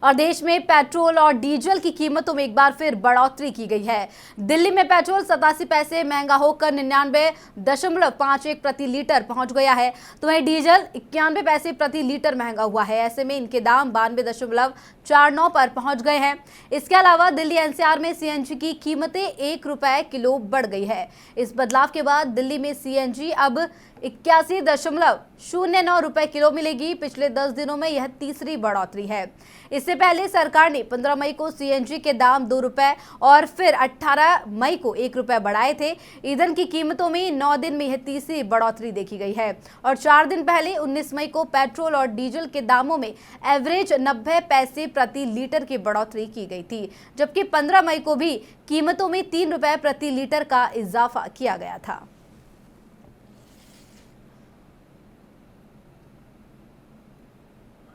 और देश में पेट्रोल और डीजल की कीमतों में एक बार फिर बढ़ोतरी की गई है। दिल्ली में पेट्रोल 87 पैसे महंगा होकर 99.51 प्रति लीटर पहुंच गया है, तो वहीं डीजल 91 पैसे प्रति लीटर महंगा हुआ है। ऐसे में इनके दाम 92.49 पर पहुंच गए हैं। इसके अलावा दिल्ली एनसीआर में सीएनजी की कीमतें 1 रुपए किलो बढ़ गई है। इस बदलाव के बाद दिल्ली में सीएनजी अब 81.09 रुपए किलो मिलेगी। पिछले 10 दिनों में यह तीसरी बढ़ोतरी है। इससे पहले सरकार ने 15 मई को सीएनजी के दाम 2 रुपए और फिर 18 मई को 1 रुपए बढ़ाए थे। ईंधन की कीमतों में 9 दिन में यह तीसरी बढ़ोतरी देखी गई है और 4 दिन पहले 19 मई को पेट्रोल और डीजल के दामों में एवरेज 90 पैसे प्रति लीटर की बढ़ोतरी की गई थी, जबकि 15 मई को भी कीमतों में 3 रुपए प्रति लीटर का इजाफा किया गया था।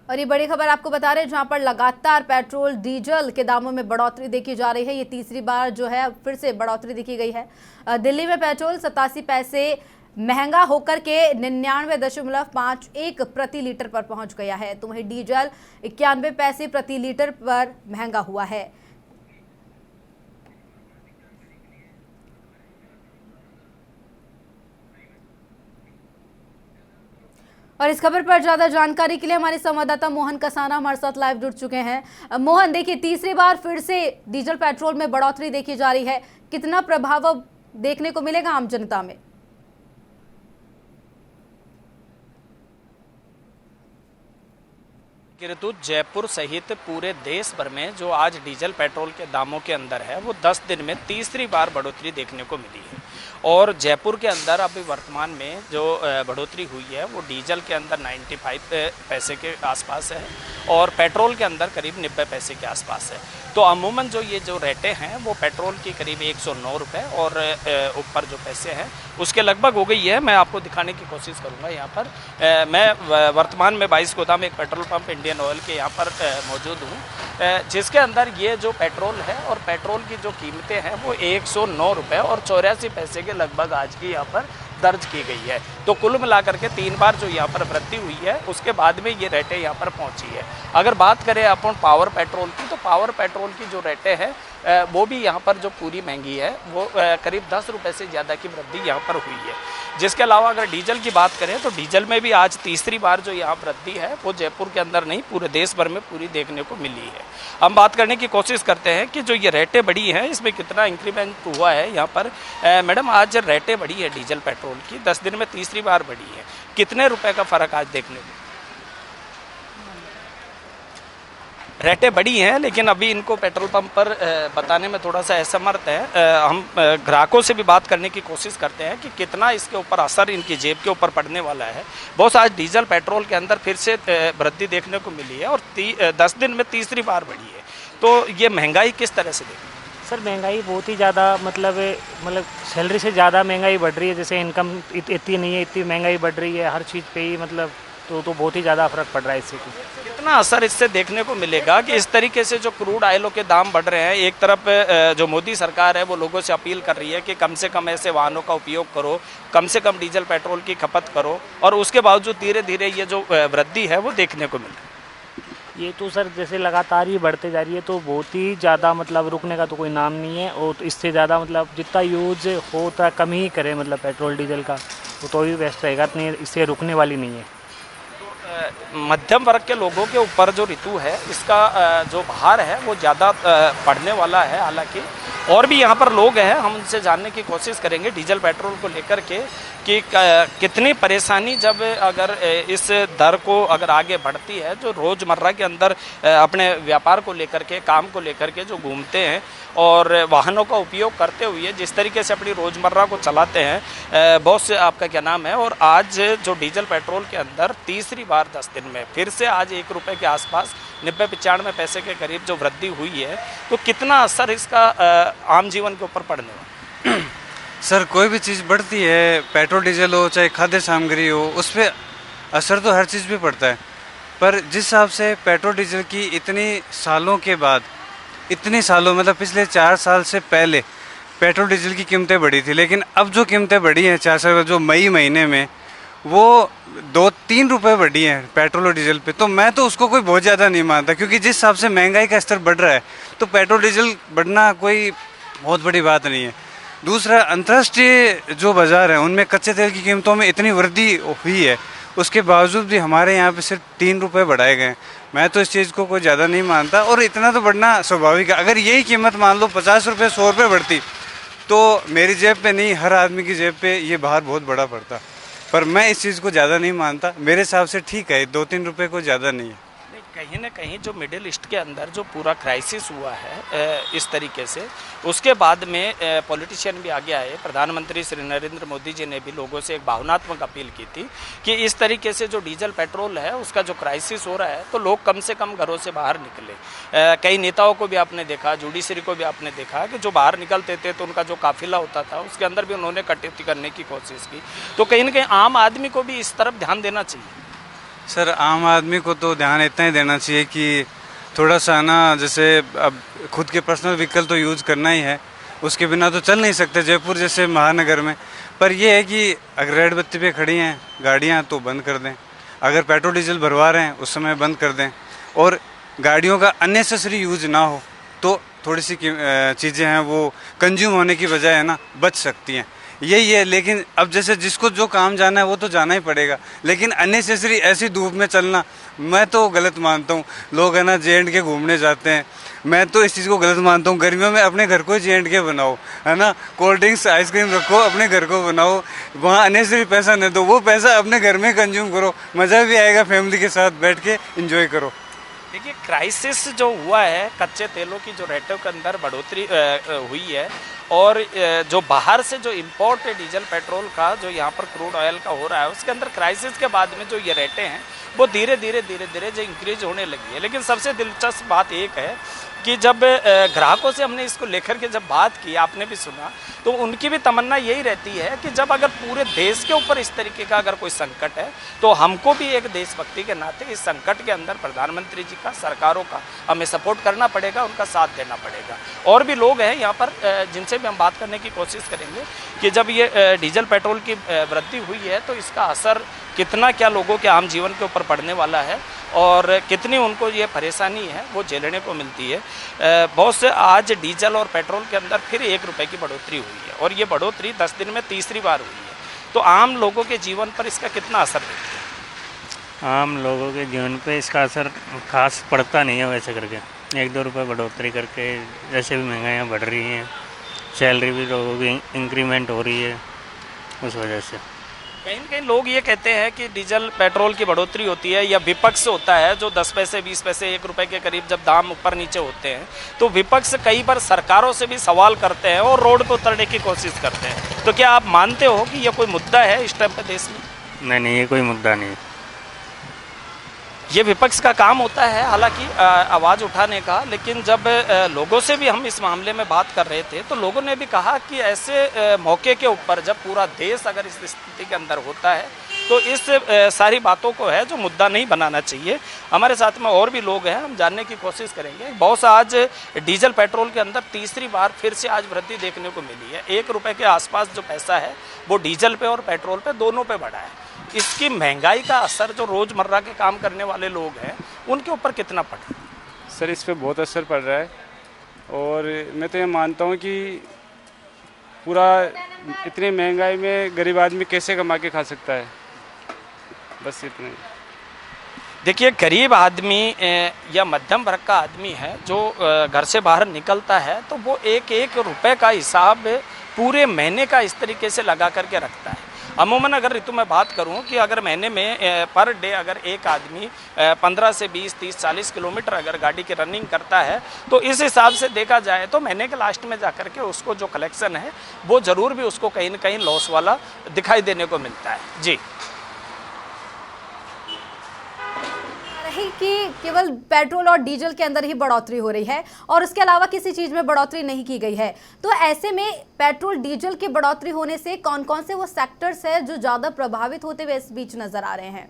और ये बड़ी खबर आपको बता रहे हैं, जहां पर लगातार पेट्रोल डीजल के दामों में बढ़ोतरी देखी जा रही है। ये तीसरी बार जो है फिर से बढ़ोतरी देखी गई है। दिल्ली में पेट्रोल 87 पैसे महंगा होकर के 99.51 प्रति लीटर पर पहुंच गया है, तो वहीं डीजल 91 पैसे प्रति लीटर पर महंगा हुआ है। और इस खबर पर ज्यादा जानकारी के लिए हमारे संवाददाता मोहन कसाना हमारे साथ लाइव जुड़ चुके हैं। मोहन, देखिए तीसरी बार फिर से डीजल पेट्रोल में बढ़ोतरी देखी जा रही है, कितना प्रभाव अब देखने को मिलेगा आम जनता में? ऋतु, जयपुर सहित पूरे देश भर में जो आज डीजल पेट्रोल के दामों के अंदर है वो 10 दिन में तीसरी बार बढ़ोतरी देखने को मिली है। और जयपुर के अंदर अभी वर्तमान में जो बढ़ोतरी हुई है वो डीजल के अंदर 95 पैसे के आसपास है और पेट्रोल के अंदर करीब 90 पैसे के आसपास है। तो अमूमन जो ये जो रेटें हैं वो पेट्रोल की करीब 109 रुपये और ऊपर जो पैसे हैं उसके लगभग हो गई है। मैं आपको दिखाने की कोशिश करूंगा। यहाँ पर मैं वर्तमान में 22 गोदाम एक पेट्रोल पंप इंडियन ऑयल के यहाँ पर मौजूद हूँ, जिसके अंदर ये जो पेट्रोल है और पेट्रोल की जो कीमतें हैं वो 109 रुपये और 84 पैसे के लगभग आज की यहाँ पर दर्ज की गई है। तो कुल मिलाकर के 3 बार जो यहाँ पर वृद्धि हुई है उसके बाद में ये रेटें यहाँ पर पहुँची है। अगर बात करें अपन पावर पेट्रोल की, तो पावर पेट्रोल की जो रेटें हैं वो भी यहाँ पर जो पूरी महंगी है वो करीब 10 रुपये से ज़्यादा की वृद्धि यहाँ पर हुई है। जिसके अलावा अगर डीजल की बात करें तो डीजल में भी आज तीसरी बार जो यहाँ वृद्धि है वो जयपुर के अंदर नहीं पूरे देश भर में पूरी देखने को मिली है। हम बात करने की कोशिश करते हैं कि जो ये रेटें बढ़ी हैं इसमें कितना इंक्रीमेंट हुआ है यहाँ पर। मैडम, आज रेटें बढ़ी है डीजल पेट्रोल की, 10 दिन में तीसरी बार बढ़ी है, कितने रुपए का फ़र्क आज देखने को? रेटें बढ़ी हैं लेकिन अभी इनको पेट्रोल पंप पर बताने में थोड़ा सा असमर्थ है। हम ग्राहकों से भी बात करने की कोशिश करते हैं कि कितना इसके ऊपर असर इनकी जेब के ऊपर पड़ने वाला है। बहुत आज डीजल पेट्रोल के अंदर फिर से वृद्धि देखने को मिली है और 10 दिन में तीसरी बार बढ़ी है। तो ये महंगाई किस तरह से देखी? सर, महंगाई बहुत ही ज़्यादा मतलब सैलरी से ज़्यादा महंगाई बढ़ रही है। जैसे इनकम इतनी नहीं है, इतनी महंगाई बढ़ रही है हर चीज़ पे ही, मतलब तो बहुत ही ज़्यादा फर्क पड़ रहा है इससे। कितना असर इससे देखने को मिलेगा कि इस तरीके से जो क्रूड ऑयलों के दाम बढ़ रहे हैं, एक तरफ जो मोदी सरकार है वो लोगों से अपील कर रही है कि कम से कम ऐसे वाहनों का उपयोग करो, कम से कम डीजल पेट्रोल की खपत करो, और उसके बावजूद धीरे धीरे ये जो वृद्धि है वो देखने को मिल रही है। ये तो सर जैसे लगातार ही बढ़ते जा रही है तो बहुत ही ज़्यादा मतलब रुकने का तो कोई नाम नहीं है। और इससे ज़्यादा मतलब जितना यूज हो उतना कम ही करे, मतलब पेट्रोल डीजल का तो ही बेस्ट रहेगा, इतनी इससे रुकने वाली नहीं है। मध्यम वर्ग के लोगों के ऊपर जो ऋतु है इसका जो भार है वो ज़्यादा पड़ने वाला है। हालांकि और भी यहाँ पर लोग हैं, हम उनसे जानने की कोशिश करेंगे डीजल पेट्रोल को लेकर के कि कितनी परेशानी जब अगर इस दर को अगर आगे बढ़ती है, जो रोज़मर्रा के अंदर अपने व्यापार को लेकर के, काम को लेकर के जो घूमते हैं और वाहनों का उपयोग करते हुए जिस तरीके से अपनी रोज़मर्रा को चलाते हैं। बहुत से आपका क्या नाम है? और आज जो डीजल पेट्रोल के अंदर तीसरी बार 10 दिन में फिर से आज 1 रुपये के आसपास 90-95 पैसे के करीब जो वृद्धि हुई है, तो कितना असर इसका आम जीवन के ऊपर पड़ने वाला? सर, कोई भी चीज़ बढ़ती है, पेट्रोल डीजल हो चाहे खाद्य सामग्री हो, उस पर असर तो हर चीज़ पे पड़ता है। पर जिस हिसाब से पेट्रोल डीजल की इतनी सालों के बाद, इतने सालों मतलब पिछले 4 साल से पहले पेट्रोल डीजल की कीमतें बढ़ी थी, लेकिन अब जो कीमतें बढ़ी हैं 4 साल जो मई महीने में, वो 2-3 रुपए बढ़ी है पेट्रोल और डीजल पे, तो मैं तो उसको कोई बहुत ज़्यादा नहीं मानता, क्योंकि जिस हिसाब से महंगाई का स्तर बढ़ रहा है तो पेट्रोल डीजल बढ़ना कोई बहुत बड़ी बात नहीं है। दूसरा, अंतर्राष्ट्रीय जो बाज़ार है उनमें कच्चे तेल की कीमतों में इतनी वृद्धि हुई है, उसके बावजूद भी हमारे यहाँ पे सिर्फ 3 रुपये बढ़ाए गए। मैं तो इस चीज़ को कोई ज़्यादा नहीं मानता, और इतना तो बढ़ना स्वाभाविक है। अगर यही कीमत मान लो 50 रुपये 100 रुपये बढ़ती तो मेरी जेब पे नहीं, हर आदमी की जेब पे ये भार बहुत बड़ा पड़ता। पर मैं इस चीज़ को ज़्यादा नहीं मानता, मेरे हिसाब से ठीक है, 2-3 रुपये को ज़्यादा नहीं है। कहीं ना कहीं जो मिडिल ईस्ट के अंदर जो पूरा क्राइसिस हुआ है इस तरीके से, उसके बाद में पॉलिटिशियन भी आगे आए। प्रधानमंत्री श्री नरेंद्र मोदी जी ने भी लोगों से एक भावनात्मक अपील की थी कि इस तरीके से जो डीजल पेट्रोल है उसका जो क्राइसिस हो रहा है तो लोग कम से कम घरों से बाहर निकले। कई नेताओं को भी आपने देखा, जुडिशरी को भी आपने देखा कि जो बाहर निकलते थे तो उनका जो काफिला होता था उसके अंदर भी उन्होंने कटौती करने की कोशिश की। तो कहीं ना कहीं आम आदमी को भी इस तरफ ध्यान देना चाहिए। सर, आम आदमी को तो ध्यान इतना ही देना चाहिए कि थोड़ा सा ना, जैसे अब खुद के पर्सनल व्हीकल तो यूज़ करना ही है, उसके बिना तो चल नहीं सकते जयपुर जैसे महानगर में। पर यह है कि अगर रेड बत्ती पे खड़ी हैं गाड़ियां तो बंद कर दें, अगर पेट्रोल डीजल भरवा रहे हैं उस समय बंद कर दें, और गाड़ियों का अननेसेसरी यूज़ ना हो तो थोड़ी सी चीज़ें हैं वो कंज्यूम होने की बजाय है ना बच सकती हैं, यही है। लेकिन अब जैसे जिसको जो काम जाना है वो तो जाना ही पड़ेगा, लेकिन अननेसेसरी ऐसी धूप में चलना मैं तो गलत मानता हूँ। लोग है ना J&K घूमने जाते हैं, मैं तो इस चीज़ को गलत मानता हूँ। गर्मियों में अपने घर को ही J&K बनाओ, है ना, कोल्ड ड्रिंक्स आइसक्रीम रखो, अपने घर को बनाओ, वहाँ अननेसेसरी पैसा नहीं दो, वो पैसा अपने घर में कंज्यूम करो, मज़ा भी आएगा, फैमिली के साथ बैठ के इंजॉय करो। देखिए, क्राइसिस जो हुआ है, कच्चे तेलों की जो रेटों के अंदर बढ़ोतरी हुई है, और जो बाहर से जो इंपोर्ट है डीजल पेट्रोल का, जो यहाँ पर क्रूड ऑयल का हो रहा है, उसके अंदर क्राइसिस के बाद में जो ये रेटें हैं वो धीरे धीरे जो इंक्रीज होने लगी है। लेकिन सबसे दिलचस्प बात एक है कि जब ग्राहकों से हमने इसको लेकर के जब बात की, आपने भी सुना, तो उनकी भी तमन्ना यही रहती है कि जब अगर पूरे देश के ऊपर इस तरीके का अगर कोई संकट है तो हमको भी एक देशभक्ति के नाते इस संकट के अंदर प्रधानमंत्री जी का, सरकारों का हमें सपोर्ट करना पड़ेगा, उनका साथ देना पड़ेगा। और भी लोग हैं यहाँ पर जिनसे भी हम बात करने की कोशिश करेंगे कि जब ये डीजल पेट्रोल की वृद्धि हुई है तो इसका असर कितना क्या लोगों के आम जीवन के ऊपर पड़ने वाला है और कितनी उनको ये परेशानी है वो झेलने को मिलती है। बहुत से आज डीजल और पेट्रोल के अंदर फिर 1 रुपये की बढ़ोतरी हुई है, और ये बढ़ोतरी 10 दिन में तीसरी बार हुई है। तो आम लोगों के जीवन पर इसका कितना असर पड़ता है? आम लोगों के जीवन पे इसका असर खास पड़ता नहीं है वैसे करके। 1-2 रुपये बढ़ोतरी करके जैसे भी महंगाइयाँ बढ़ रही हैं, सैलरी भी लोगों की इंक्रीमेंट हो रही है, उस वजह से कहीं न कहीं लोग ये कहते हैं कि डीजल पेट्रोल की बढ़ोतरी होती है या विपक्ष होता है जो 10 पैसे 20 पैसे 1 रुपए के करीब जब दाम ऊपर नीचे होते हैं तो विपक्ष कई बार सरकारों से भी सवाल करते हैं और रोड पर उतरने की कोशिश करते हैं। तो क्या आप मानते हो कि यह कोई मुद्दा है इस टाइम पे देश में? नहीं, ये कोई मुद्दा नहीं। ये विपक्ष का काम होता है हालांकि आवाज़ उठाने का, लेकिन जब लोगों से भी हम इस मामले में बात कर रहे थे तो लोगों ने भी कहा कि ऐसे मौके के ऊपर जब पूरा देश अगर इस स्थिति के अंदर होता है तो इस सारी बातों को है जो मुद्दा नहीं बनाना चाहिए। हमारे साथ में और भी लोग हैं, हम जानने की कोशिश करेंगे। बहुत सा आज डीजल पेट्रोल के अंदर तीसरी बार फिर से आज वृद्धि देखने को मिली है। 1 रुपये के आसपास जो पैसा है वो डीजल पे और पेट्रोल पे दोनों पे बढ़ा है। इसकी महंगाई का असर जो रोज़मर्रा के काम करने वाले लोग हैं उनके ऊपर कितना पड़ रहा है? सर, इस पे बहुत असर पड़ रहा है, और मैं तो ये मानता हूँ कि पूरा इतनी महंगाई में गरीब आदमी कैसे कमा के खा सकता है, बस इतना ही। देखिए, गरीब आदमी या मध्यम वर्ग का आदमी है जो घर से बाहर निकलता है तो वो 1-1 रुपये का हिसाब पूरे महीने का इस तरीके से लगा करके रखता है। अमूमन अगर ऋतु में बात करूं कि अगर महीने में पर डे अगर एक आदमी 15 से 20, 30, 40 किलोमीटर अगर गाड़ी की रनिंग करता है तो इस हिसाब से देखा जाए तो महीने के लास्ट में जाकर के उसको जो कलेक्शन है वो ज़रूर भी उसको कहीं ना कहीं लॉस वाला दिखाई देने को मिलता है। जी, कि केवल पेट्रोल और डीजल के अंदर ही बढ़ोतरी हो रही है और उसके अलावा किसी चीज में बढ़ोतरी नहीं की गई है। तो ऐसे में पेट्रोल डीजल की बढ़ोतरी होने से कौन कौन से वो सेक्टर्स हैं जो ज्यादा प्रभावित होते हुए इस बीच नजर आ रहे हैं?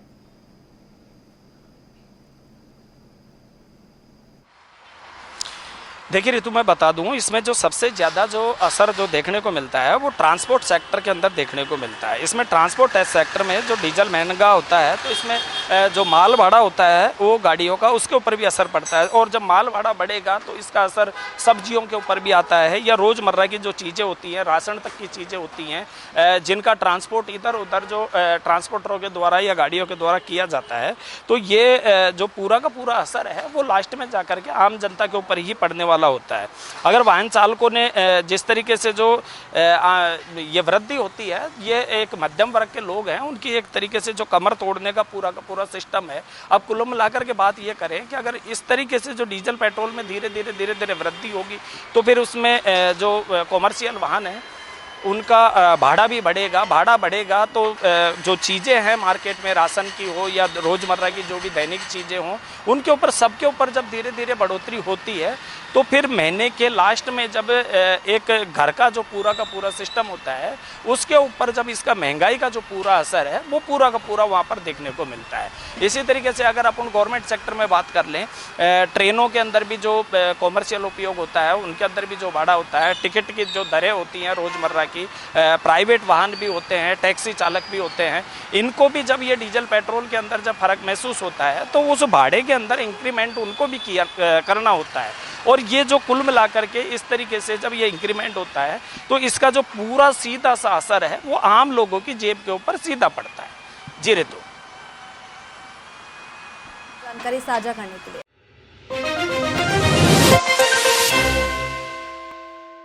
देखिए ऋतु, मैं बता दूं, इसमें जो सबसे ज़्यादा जो असर जो देखने को मिलता है वो ट्रांसपोर्ट सेक्टर के अंदर देखने को मिलता है। इसमें ट्रांसपोर्ट सेक्टर में जो डीजल महंगा होता है तो इसमें जो माल भाड़ा होता है वो गाड़ियों का, उसके ऊपर भी असर पड़ता है। और जब माल भाड़ा बढ़ेगा तो इसका असर सब्जियों के ऊपर भी आता है, या रोज़मर्रा की जो चीज़ें होती हैं, राशन तक की चीज़ें होती हैं, जिनका ट्रांसपोर्ट इधर उधर जो ट्रांसपोर्टरों के द्वारा या गाड़ियों के द्वारा किया जाता है, तो ये जो पूरा का पूरा असर है वो लास्ट में जाकर के आम जनता के ऊपर ही पड़ने वाला होता है। अगर वाहन चालकों ने जिस तरीके से जो ये वृद्धि होती है, ये एक मध्यम वर्ग के लोग हैं, उनकी एक तरीके से जो कमर तोड़ने का पूरा सिस्टम है। अब कुल मिलाकर के बात ये करें कि अगर इस तरीके से जो डीजल पेट्रोल में धीरे धीरे वृद्धि होगी तो फिर उसमें जो कॉमर्शियल वाहन है उनका भाड़ा भी बढ़ेगा। भाड़ा बढ़ेगा तो जो चीज़ें हैं मार्केट में, राशन की हो या रोज़मर्रा की जो भी दैनिक चीज़ें हों, उनके ऊपर, सबके ऊपर जब धीरे धीरे बढ़ोतरी होती है तो फिर महीने के लास्ट में जब एक घर का जो पूरा का पूरा सिस्टम होता है उसके ऊपर जब इसका महंगाई का जो पूरा असर है वो पूरा का पूरा वहाँ पर देखने को मिलता है। इसी तरीके से अगर अपन गवर्नमेंट सेक्टर में बात कर लें, ट्रेनों के अंदर भी जो कॉमर्शियल उपयोग होता है उनके अंदर भी जो भाड़ा होता है, टिकट की जो दरें होती हैं रोज़मर्रा की, प्राइवेट वाहन भी होते हैं, टैक्सी चालक भी होते हैं, इनको भी जब ये डीजल पेट्रोल के अंदर जब फर्क महसूस होता है तो उस भाड़े के अंदर इंक्रीमेंट उनको भी करना होता है। और ये जो कुल मिलाकर के इस तरीके से जब ये इंक्रीमेंट होता है तो इसका जो पूरा सीधा सा असर है वो आम लोगों की जेब के ऊपर सीधा पड़ता है। जी ऋतु, जानकारी साझा करने के लिए।